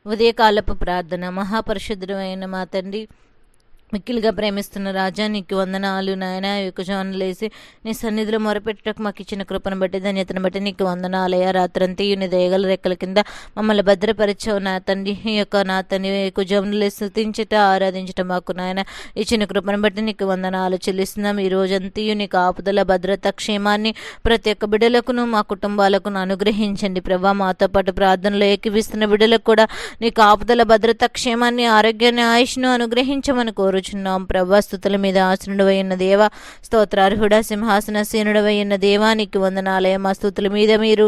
ఉదయకాలపు ప్రార్థన. మహాపరిశుద్ధుడైన మా తండ్రి, మిక్కిలిగా ప్రేమిస్తున్న రాజా, నీకు వందనాలు నాయన. యువజానులేసి నీ సన్నిధిలో మొరపెట్టుటకు మాకు ఇచ్చిన కృపను బట్టి, ధన్యతను బట్టి నీకు వందనాలయ. రాత్రంతా నీ దయగల రెక్కల కింద మమ్మల్ని భద్రపరిచావు నా తండ్రి. ఈ యొక్క నా తండ్రి యువజానులేసి స్తుతించట, ఆరాధించటం మాకు నాయన ఇచ్చిన కృపను బట్టి నీకు వందనాలు చెల్లిస్తున్నాం. ఈ రోజంతయు నీకు ఆపుదల, భద్రత, క్షేమాన్ని ప్రతి ఒక్క బిడ్డలకును మా కుటుంబాలకును అనుగ్రహించండి ప్రభా. మాతో పాటు ప్రార్థనలో ఏకీవిస్తున్న బిడ్డలకు కూడా నీకు ఆపుదల, భద్రత, క్షేమాన్ని, ఆరోగ్యాన్ని, ఆయుష్ను అనుగ్రహించమని కోరుచున్నాం ప్రభా. స్తుతుల మీద ఆసనుడవై ఉన్న దేవా, స్తోత్రార్హుడ, సింహాసనసీనుడవై ఉన్న దేవా, నీకు వందనాలయ. మా స్తుతుల మీద మీరు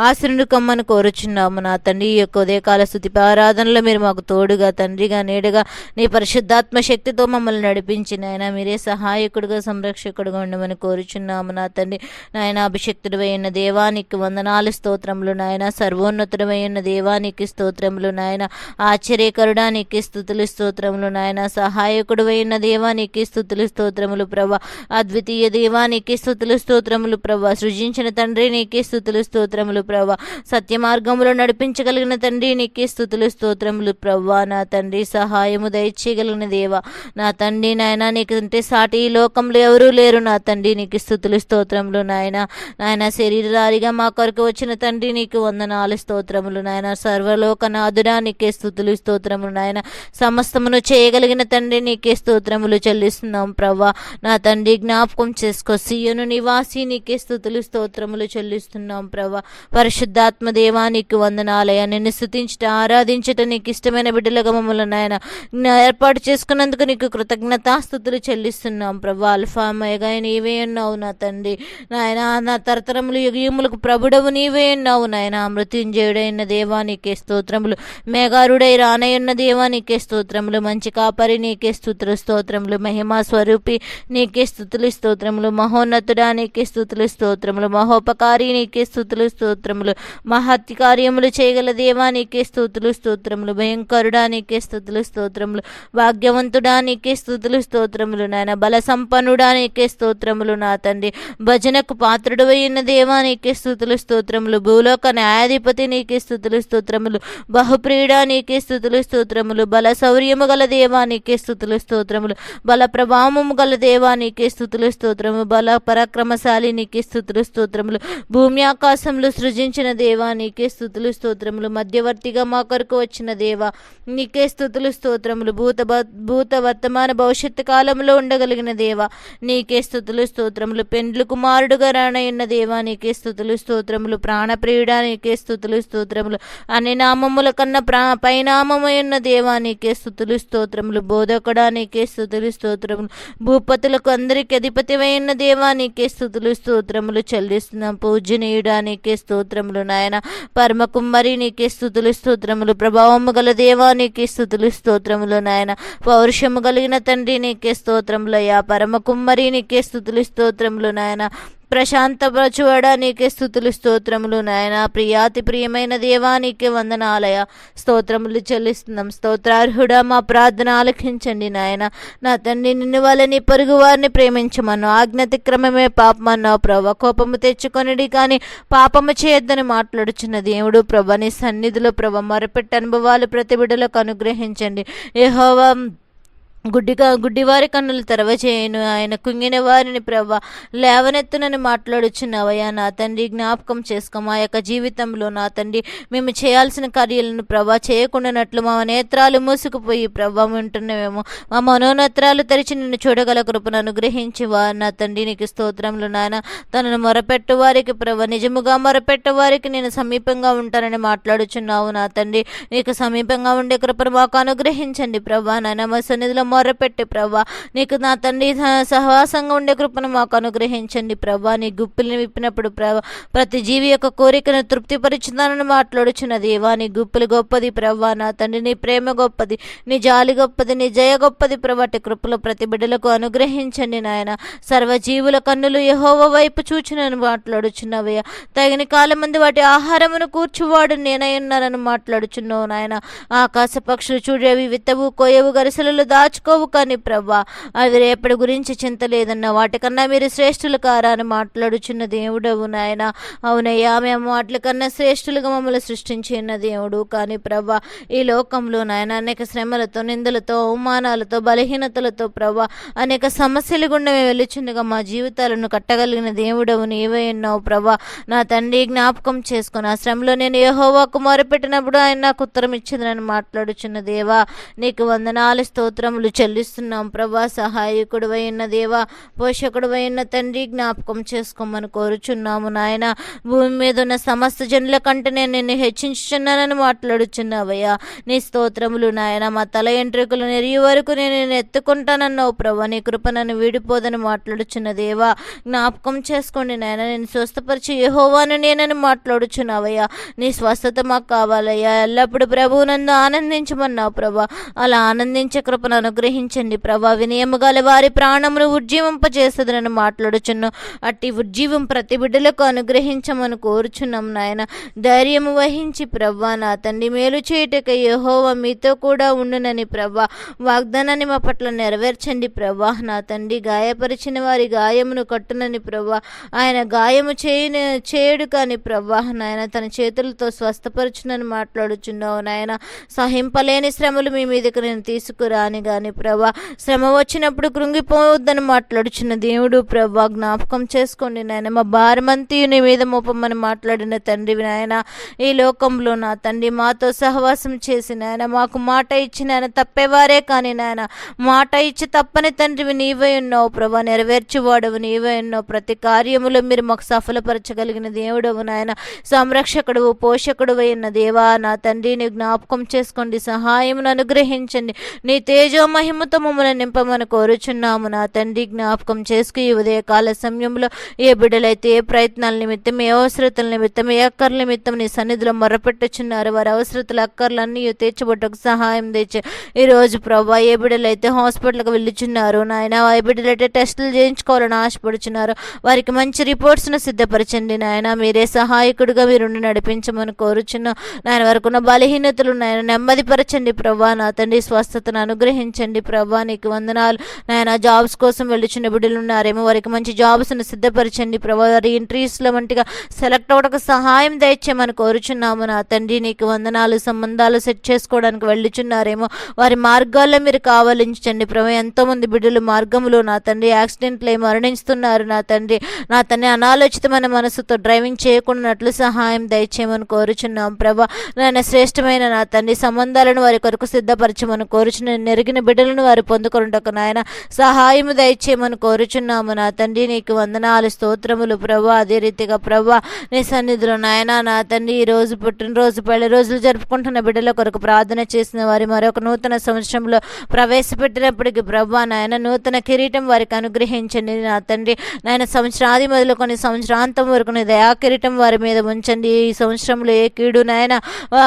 ఆసనుడు కమ్మని కోరుచున్నాము నా తండ్రి. ఈ యొక్క ఉదయకాల స్తుతి ఆరాధనలో మీరు మాకు తోడుగా, తండ్రిగా, నేడుగా నీ పరిశుద్ధాత్మ శక్తితో మమ్మల్ని నడిపించిన ఆయన మీరే సహాయకుడుగా, సంరక్షకుడుగా ఉండమని కోరుచున్నాము నా తండ్రి. నాయన అభిషక్తుడవై ఉన్న దేవానికి వందనాలు, స్తోత్రములు నాయన. సర్వోన్నతుడవై ఉన్న దేవానికి స్తోత్రములు నాయన. ఆశ్చర్యకరుడా నీకు స్తుతులు, స్తోత్రములు నాయన. సహాయకుడు అయిన దేవానికి స్తుతులు, స్తోత్రములు ప్రభా. అద్వితీయ దేవానికి స్తుతులు, స్తోత్రములు ప్రభా. సృజించిన తండ్రి నీకే స్తుతులు, స్తోత్రములు ప్రభా. సత్య మార్గంలో నడిపించగలిగిన తండ్రి నీకే స్తుతులు, స్తోత్రములు ప్రభా. నా తండ్రి, సహాయము దయచేయగలిగిన దేవా నా తండ్రి. నాయన నీకంటే సాటి ఈ లోకంలో ఎవరూ లేరు నా తండ్రి. నీకు స్తుతులు, స్తోత్రములు నాయన. నాయన శరీరధారిగా మా కొరకు వచ్చిన తండ్రి నీకు వందనాలు, స్తోత్రములు నాయన. సర్వలోకనాథుడా నీకే స్తుతులు, స్తోత్రములు నాయన. సమస్తమును చేయగలిగిన తండ్రి నీకే స్తోత్రములు చెల్లిస్తున్నాం ప్రభా. నా తండ్రి, జ్ఞాపకం చేసుకో సీయోను నివాసి, నీకే స్తుతులు, స్తోత్రములు చెల్లిస్తున్నాం ప్రభా. పరిశుద్ధాత్మ దేవా నీకు వందనాలయ. నిన్ను స్తుతించట, ఆరాధించట నీకు ఇష్టమైన బిడ్డలుగా మమ్మల్ని నాయన ఏర్పాటు చేసుకున్నందుకు నీకు కృతజ్ఞతాస్తుతులు చెల్లిస్తున్నాం ప్రభా. అల్ఫామయగా నీవే ఉన్నావు నా తండ్రి. నాయన నా తరతరములు యుగములకు ప్రభుడవు నీవే ఉన్నావు నాయన. మృత్యుంజయుడైన దేవా నీకే స్తోత్రములు. మేఘారుడై రానయ్యున్న దేవా నీకే స్తోత్రములు. మంచి కాపరి నీకే స్తుతులు, స్తోత్రములు. మహిమా స్వరూపి నీకే స్తుతులు, స్తోత్రములు. మహోన్నతుడా నీకే స్తుతులు, స్తోత్రములు. మహోపకారి నీకే స్తుతులు, స్తోత్రములు. మహత్య కార్యములు చేయగల దేవా నీకే స్తుతులు, స్తోత్రములు. భయంకరుడా నీకే స్తుతులు, స్తోత్రములు. భాగ్యవంతుడా నీకే స్తుతులు, స్తోత్రములు నాయన. బల సంపన్నుడా నీకే స్తోత్రములు నా తండ్రి. భజనకు పాత్రుడు అయిన దేవా నీకే స్తుతులు, స్తోత్రములు. భూలోక న్యాయాధిపతి నీకే స్తుతులు, స్తోత్రములు. బహుప్రియుడా నీకే స్తుతులు, స్తోత్రములు. బల శౌర్యము గల దేవా నీకే స్తుతులు, స్తోత్రములు. బల ప్రభావము గల దేవా నీకే స్తుతులు, స్తోత్రము. బల పరాక్రమశాలి నీకే స్తుతులు, స్తోత్రములు. భూమి ఆకాశములు సృజించిన దేవా నీకే స్తుతులు, స్తోత్రములు. మధ్యవర్తిగా మా కొరకు వచ్చిన దేవా నీకే స్తుతులు, స్తోత్రములు. భూత వర్తమాన భవిష్యత్తు కాలంలో ఉండగలిగిన దేవా నీకే స్తుతులు, స్తోత్రములు. పెండ్లు కుమారుడుగా రానయ్యున్న దేవా నీకే స్తుతులు, స్తోత్రములు. ప్రాణప్రియుడా నీకే స్తుతులు, స్తోత్రములు. అన్ని నామముల కన్నా పైనామమైన దేవా నీకే స్తుతులు, స్తోత్రములు. బోధకుడా నీకే స్తుతులు, స్తోత్రములు. భూపతులకు అందరికి అధిపతివైన దేవా నీకే స్తుతులు, స్తోత్రములు చెల్లిస్తున్నాం. పూజనీయుడా నీకే స్తోత్రములు నాయన. పరమ కుమ్మరి నీకే స్తుతులు, స్తోత్రములు. ప్రభావము గల దేవా నీకే స్తుతులు, స్తోత్రములు నాయన. పౌరుషము కలిగిన తండ్రి నీకే స్తోత్రములయ్యా. పరమ కుమ్మరి నీకే స్తుతులు, స్తోత్రములు నాయన. ప్రశాంతపరచువాడా నీకే స్తుతులు, స్తోత్రములు నాయన. ప్రియాతి ప్రియమైన దేవా నీకే వందనాలయ. స్తోత్రములు చెల్లిస్తున్నాం. స్తోత్రార్హుడా, మా ప్రార్థన ఆలకించండి నాయన. నా తండ్రి, నిన్ను వాళ్ళని పొరుగు వారిని ప్రేమించమన్నావు. ఆజ్ఞాతిక్రమమే పాపమన్నావు ప్రభా. కోపము తెచ్చుకొనిడి కానీ పాపము చేయొద్దని మాట్లాడుచున్న దేవుడు ప్రభా. నీ సన్నిధిలో ప్రభా మొరపెట్టి అనుభవాలు ప్రతి బిడ్డలకు అనుగ్రహించండి. యెహోవా గుడ్డివారి కన్నులు తెరవచేయను. ఆయన కుంగిన వారిని ప్రభా లేవనెత్తునని మాట్లాడుచున్నావయ్యా నా తండ్రి. జ్ఞాపకం చేసుకో మా యొక్క జీవితంలో నా తండ్రి మేము చేయాల్సిన కార్యాలను ప్రభా చేయకుండానట్లు మా నేత్రాలు మూసుకుపోయి ప్రభా ఉంటున్నామేమో. మా మనోనేత్రాలు తెరిచి నిన్ను చూడగల కృపను అనుగ్రహించి నా తండ్రి నీకు స్తోత్రములు నాయన. తనను మొరపెట్టు వారికి ప్రభా, నిజముగా మొరపెట్టు వారికి నేను సమీపంగా ఉంటానని మాట్లాడుచున్నావు నా తండ్రి. నీకు సమీపంగా ఉండే కృపను మాకు అనుగ్రహించండి ప్రభా నాయన. మా సన్నిధిలో మొరపెట్టి ప్రభా నీకు నా తండ్రి సహవాసంగా ఉండే కృపను మాకు అనుగ్రహించండి ప్రభా. నీ గుప్పిల్ని విప్పినప్పుడు ప్రభా ప్రతి జీవి యొక్క కోరికను తృప్తిపరుచుతానని మాట్లాడుచున్న దేవా. నీ గుప్పిలు గొప్పది ప్రభా నా తండ్రి. నీ ప్రేమ గొప్పది, నీ జాలి గొప్పది, నీ జయ గొప్పది ప్రభా. కృపలో ప్రతి బిడ్డలకు అనుగ్రహించండి నాయన. సర్వజీవుల కన్నులు యెహోవా వైపు చూచునని మాట్లాడుచున్నవయ్యా. తగిన కాలం మంది వాటి ఆహారమును కూర్చువాడు నేనై ఉన్నానని మాట్లాడుచున్నావు నాయన. ఆకాశ పక్షులు చూడేవి విత్తవు, కోయవు, గరిసెలలో దాచు దాచుకోవు, కానీ ప్రభా అవి రేపటి గురించి చింత లేదన్న వాటికన్నా మీరు శ్రేష్ఠులు కారా అని మాట్లాడుచున్న దేవుడవు నాయన. అవునయ్యా, మేము వాటి కన్నా శ్రేష్ఠులుగా మమ్మల్ని సృష్టించిన దేవుడు. కానీ ప్రభా ఈ లోకంలో నాయన అనేక శ్రమలతో, నిందలతో, అవమానాలతో, బలహీనతలతో ప్రభా అనేక సమస్యలు గుండా మేము వెళ్ళుచుండగా మా జీవితాలను కట్టగలిగిన దేవుడవు నీవే ఉన్నావు ప్రభా. నా తండ్రి జ్ఞాపకం చేసుకుని ఆ శ్రమలో నేను యెహోవాకు మొరపెట్టినప్పుడు ఆయన నాకు ఉత్తరం ఇచ్చిందని మాట్లాడుచున్న దేవా, నీకు వందనాలు స్తోత్రములు చెల్లిస్తున్నాం ప్రభా. సహాయకుడు అయిన దేవా, పోషకుడు అయిన తండ్రి జ్ఞాపకం చేసుకోమని కోరుచున్నాము నాయన. భూమి మీద ఉన్న సమస్త జనుల కంటే నేను నిన్ను హెచ్చించుచున్నానని మాట్లాడుచున్నావయ్యా. నీ స్తోత్రములు నాయన. మా తల ఎంట్రుకలు నెరిగి వరకు నేను నిన్ను ఎత్తుకుంటానన్నావు ప్రభా. నీ కృప నన్ను వీడిపోదని మాట్లాడుచున్న దేవా, జ్ఞాపకం చేసుకోండి నాయన. నేను స్వస్థపరిచి యెహోవాను నేనని మాట్లాడుచున్నావయ్యా. నీ స్వస్థత మాకు కావాలయ్యా. ఎల్లప్పుడు ప్రభువు నన్ను ఆనందించమన్నావు ప్రభా. అలా ఆనందించే కృపను అనుగ్రహించండి ప్రభా. వినయము గల వారి ప్రాణమును ఉజ్జీవింపచేస్తుందని మాట్లాడుచున్నావు. అట్టి ఉజ్జీవం ప్రతి బిడ్డలకు అనుగ్రహించమని కోరుచున్నాం నాయన. ధైర్యము వహించి ప్రభా నా తండ్రి మేలు చేయుటకై యెహోవా మీతో కూడా ఉండునని ప్రభా వాగ్దానాన్ని మా పట్ల నెరవేర్చండి ప్రభా. నా తండ్రి గాయపరిచిన వారి గాయమును కట్టునని ప్రభా. ఆయన గాయము చేయుడు కానీ ప్రభా నాయన తన చేతులతో స్వస్థపరచునని మాట్లాడుచున్నావు నాయన. సహింపలేని శ్రమలు మీ మీదకి నేను తీసుకురాని కానీ ప్రభా, శ్రమ వచ్చినప్పుడు కృంగిపోవద్దని మాట్లాడుచున్న దేవుడు ప్రభా. జ్ఞాపకం చేసుకోండి నాయన. మా భారమంతి నీ మీద మోపమని మాట్లాడిన తండ్రివి నాయన. ఈ లోకంలో నా తండ్రి మాతో సహవాసం చేసి నాయన మాకు మాట ఇచ్చి నాయన తప్పేవారే కానీ నాయన మాట ఇచ్చి తప్పని తండ్రివి నీవే ఉన్నావు ప్రభా. నెరవేర్చువాడవు నీవే ఉన్నావు. ప్రతి కార్యములో మీరు మాకు సఫలపరచగలిగిన దేవుడవు నాయన. సంరక్షకుడు, పోషకుడు అయిన దేవా నా తండ్రి, నీ జ్ఞాపకం చేసుకోండి. సహాయమును అనుగ్రహించండి. నీ తేజో మహిమతో మమ్మల్ని నింపమని కోరుచున్నాము నా తండ్రి. జ్ఞాపకం చేసుకు ఈ ఉదయకాల సమయంలో ఏ బిడ్డలైతే ఏ ప్రయత్నాల నిమిత్తం, ఏ అవసరతల నిమిత్తం, ఏ అక్కర్ల నిమిత్తం నీ సన్నిధిలో మొరపెట్టుచున్నారు, వారి అవసరతలు అక్కర్లన్నీ తీర్చబట్టకు సహాయం తెచ్చు. ఈరోజు ప్రభా ఏ బిడ్డలైతే హాస్పిటల్కి వెళ్ళుచున్నారు నాయన, ఏ బిడ్డలైతే టెస్టులు చేయించుకోవాలని ఆశపడుచున్నారు, వారికి మంచి రిపోర్ట్స్ను సిద్ధపరచండి నాయన. మీరే సహాయకుడిగా మీరు నడిపించమని కోరుచున్నాం నాయన. వరకున్న బలహీనతలు నాయన నెమ్మదిపరచండి ప్రభా. నా తండ్రి స్వస్థతను అనుగ్రహించండి ప్రభా. నీకు వందనాలు నాయన. జాబ్స్ కోసం వెళ్ళుచున్న బిడ్డలు ఉన్నారేమో, వారికి మంచి జాబ్స్ను సిద్ధపరచండి ప్రభా. వారి ఇంటర్వ్యూస్లో మంచిగా సెలెక్ట్ అవ్వడానికి సహాయం దయచేయమని కోరుచున్నాము నా తండ్రి. నీకు వందనాలు. సంబంధాలు సెట్ చేసుకోవడానికి వెళ్ళుచున్నారేమో, వారి మార్గాల్లో మీరు కావలించండి ప్రభా. ఎంతోమంది బిడ్డలు మార్గంలో నా తండ్రి యాక్సిడెంట్లు మరణిస్తున్నారు నా తండ్రి. నా తండ్రి అనాలోచితమైన మనసుతో డ్రైవింగ్ చేయకుండాట్లు సహాయం దయచేయమని కోరుచున్నాం ప్రభా. నాయన శ్రేష్టమైన నా తండ్రి సంబంధాలను వారి కొరకు సిద్ధపరచమని కోరుచున్న నెరిగిన బిడ్డలను వారు పొందుకొనుటకు నాయన సహాయము దయచేయమని కోరుచున్నాము నా తండ్రి. నీకు వందనాలు స్తోత్రములు ప్రభా. అదే రీతిగా ప్రభా నీ సన్నిధిలో నాయన నా తండ్రి ఈ రోజు పుట్టినరోజు, పెళ్లి రోజులు జరుపుకుంటున్న బిడ్డల కొరకు ప్రార్థన చేసిన వారి మరొక నూతన సంవత్సరంలో ప్రవేశపెట్టినప్పటికీ ప్రభా నాయన నూతన కిరీటం వారికి అనుగ్రహించండి నా తండ్రి. నాయన సంవత్సరాది మొదలుకొని సంవత్సరాంతం వరకు నీ దయా కిరీటం వారి మీద ఉంచండి. ఈ సంవత్సరంలో ఏ కీడు నాయన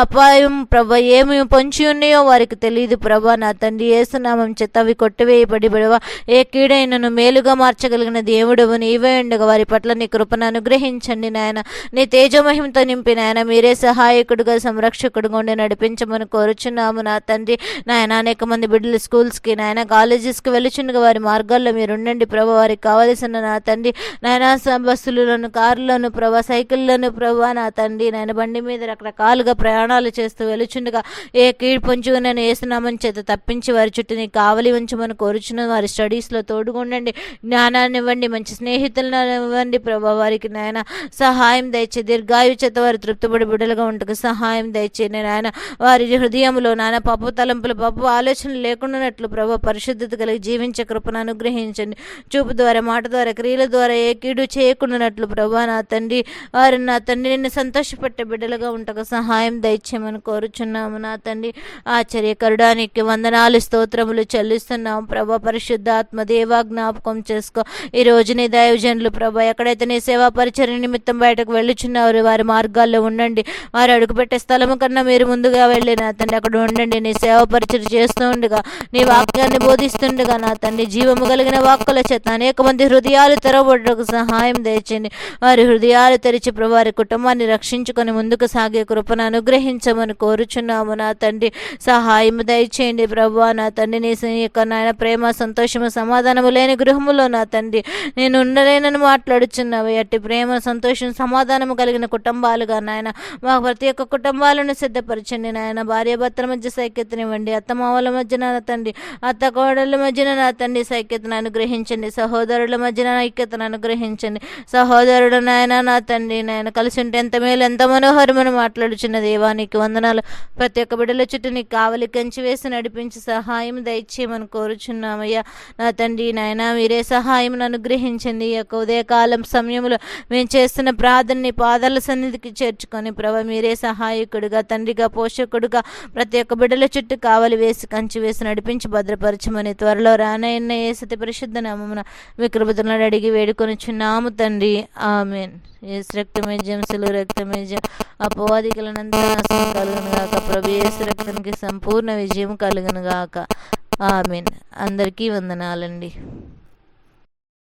అపాయం ప్రభా ఏమి పొంచి ఉన్నాయో వారికి తెలియదు ప్రభా. నా తండ్రి యేసునామం చేత అవి కొట్టివేయబడి ప్రభా ఏ కీడైనను మేలుగా మార్చగలిగిన దేవుడవు నీవే ఉండగా వారి పట్ల నీ కృపను అనుగ్రహించండి నాయన. నీ తేజమహిమతో నింపి నాయన మీరే సహాయకుడుగా సంరక్షకుడుగా ఉండి నడిపించమని కోరుచున్నాము నా తండ్రి. నాయన అనేక మంది బిడ్డలు స్కూల్స్కి నాయన కాలేజెస్కి వెళ్ళుచుండగా వారి మార్గాల్లో మీరు ఉండండి ప్రభా. వారికి కావలసిన నా తండ్రి నాయన బస్సులను, కార్లను ప్రభా, సైకిళ్లను ప్రభా నా తండ్రి నాయన బండి మీద రకరకాలుగా ప్రయాణాలు చేస్తూ వెలుచుండగా ఏ కీడు పొంచుకునని వేస్తున్నామని చేత తప్పించి వారి చుట్టూ నీకు కావలి ఉంచమని కోరుచున్న వారి స్టడీస్లో తోడుగుండండి. జ్ఞానాన్ని ఇవ్వండి, మంచి స్నేహితులను ఇవ్వండి ప్రభా. వారికి నాయన సహాయం దయచే దీర్ఘాయు చేత వారు తృప్తిపడి బిడ్డలుగా ఉంటకు సహాయం దయచేయండి నాయన. వారి హృదయంలో నాయన పాప తలంపులు, పాప ఆలోచనలు లేకుండానట్లు ప్రభా పరిశుద్ధత కలిగి జీవించే కృపను అనుగ్రహించండి. చూపు ద్వారా, మాట ద్వారా, క్రియల ద్వారా ఏ కీడు చేయకుండానట్లు ప్రభా నా తండ్రి వారు నా తండ్రి నిన్ను సంతోషపెట్టే బిడ్డలుగా ఉంటకు సహాయం దయచేయమని కోరుచున్నాము నా తండ్రి. ఆశ్చర్యకరుడానికి వందనాలు స్తోత్రములు చెల్లిస్తున్నాము ప్రభా. పరిశుద్ధాత్మ దేవా జ్ఞాపకం చేసుకో. ఈ రోజు నీ దైవజనులు ప్రభా ఎక్కడైతే నీ సేవా పరిచర్య నిమిత్తం బయటకు వెళ్ళుచున్నారు వారి మార్గాల్లో ఉండండి. వారు అడుగుపెట్టే స్థలము కన్నా మీరు ముందుగా వెళ్ళి నా తండ్రి అక్కడ ఉండండి. నీ సేవా పరిచర్య చేస్తూ ఉండగా, నీ వాక్యాన్ని బోధిస్తుండగా నా తండ్రి జీవము కలిగిన వాక్కుల చేత అనేక మంది హృదయాలు తెరవబడకు సహాయం దయచేయండి. వారి హృదయాలు తెరిచి ప్రభు వారి కుటుంబాన్ని రక్షించుకొని ముందుకు సాగే కృపను అనుగ్రహించమని కోరుచున్నాము నా తండ్రి. సహాయం దయచేయండి ప్రభు నా తండ్రి. తండ్రి, నీ యొక్క నాయన ప్రేమ, సంతోషము, సమాధానము లేని గృహములో నా తండ్రి నేను ఉండలేనని మాట్లాడుచున్నావు. అట్టి ప్రేమ, సంతోషం, సమాధానము కలిగిన కుటుంబాలుగా నాయన మా ప్రతి ఒక్క కుటుంబాలను సిద్ధపరచండి నాయన. భార్యాభర్తల మధ్య సైక్యతనివ్వండి, అత్తమామల మధ్యన నా తండ్రి, అత్త కోడళ్ళ మధ్యన నా తండ్రి సైక్యతను అనుగ్రహించండి. సహోదరుల మధ్యన ఐక్యతను అనుగ్రహించండి. సహోదరుడు నాయన నా తండ్రి నాయన కలిసి ఉంటే ఎంత మేలు, ఎంత మనోహరమని మాట్లాడుచున్న దేవానికి వందనాలు. ప్రతి ఒక్క బిడ్డల చుట్టూ నీకు కావలి కంచి వేసి నడిపించి సహాయం దయచేయమని కోరుచున్నామయ్యా నా తండ్రి నాయన. మీరే సహాయం అనుగ్రహించండి. ఈ యొక్క ఉదయకాలం సమయంలో మేము చేస్తున్న ప్రార్థనని పాదాల సన్నిధికి చేర్చుకొని ప్రభు మీరే సహాయకుడిగా, తండ్రిగా, పోషకుడుగా ప్రతి ఒక్క బిడ్డల చుట్టూ కావలి వేసి కంచి వేసి నడిపించి భద్రపరచమని త్వరలో రానయ్యన్న యేసతి పరిశుద్ధ నామమున మీ కృపతులను అడిగి వేడుకొనిచున్నాము తండ్రి. ఆమేన్. యేసు రక్తమే జయం, సిలువ రక్తమే జయం. అపవాదికులనంతా నాశనం కలుగును గాక. ప్రభు యేసు రక్తానికి సంపూర్ణ విజయం కలుగును గాక. ఆమేన్. అందరికీ వందనాలండి.